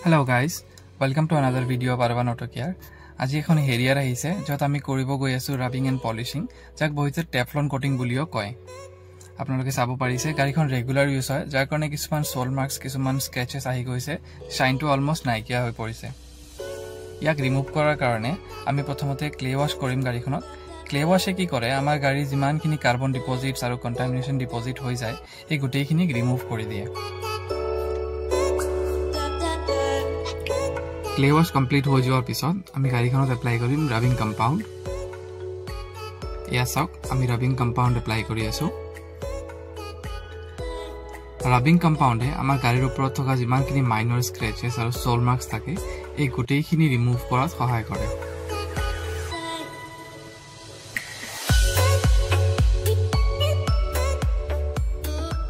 Hello guys, welcome to another video of Arvan Auto Care. আজি এখন হেৰিয়াৰ আহিছে যত আমি কৰিব গৈ আছো ৰাবিং এণ্ড পলিশিং যাক বহিতে টেফলন কোটিং বুলিও কয় আপোনালোকে চাব পাৰিছে গাড়ীখন ৰেগুলাৰ ইউজ হয় যাৰ কাৰণে কিছুমান সোল মাৰ্কস কিছুমান স্ক্ৰেচেছ আহি গৈছে শাইনটো অলমোস্ট নাইকিয়া হৈ পৰিছে ইয়াক ৰিমুভ কৰাৰ কাৰণে আমি প্ৰথমতে ক্লে ওয়াশ কৰিম গাড়ীখনত ক্লে ওয়াশে কি কৰে আমাৰ গাড়ী যিমানখিনি কাৰ্বন ডিপোজিটস আৰু কন্টামিনেশন ডিপোজিট হৈ যায় এই গুটেইখিনি ৰিমুভ কৰি দিয়ে Clay wash complete ho joar pisot ami gari khanot apply korim rubbing compound yes ok ami rubbing compound apply kori asu rubbing compound e amar garir upor thoka jiman kini minor scratches aru soul marks thake ei gotei khini remove korat sahay kore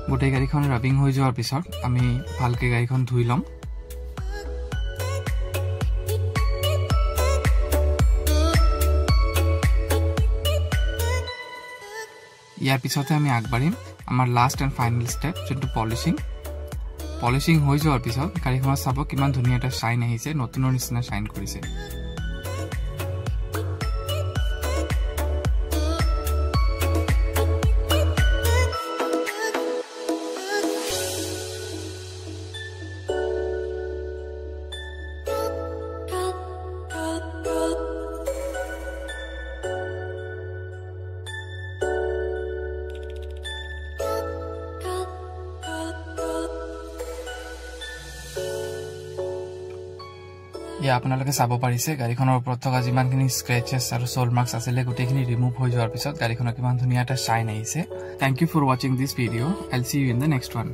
gotei gari khon rubbing hoi joar pisot ami bhalke gari khon dhui lom ইয়াৰ পিছতে আমি আগবাঢ়িম আমাৰ last and final step যেটো polishing হৈ যোৱাৰ পিছত গাড়ীখনৰ চাব কিমান ধুনীয়া এটা শাইন আহিছে নতুনৰ নিচিনা শাইন কৰিছে या আপোনালোকে চাব পাৰিছে গাড়ীখনৰ ওপৰত থকা যিমানখিনি স্ক্ৰেচেছ আৰু সোল মাৰ্কস আছিল গুটেখিনি ৰিমুভ হৈ যোৱাৰ পিছত গাড়ীখনৰ কিমান ধুনীয়া এটা শাইন আহিছে thank you for watching this video I'll see you in the next one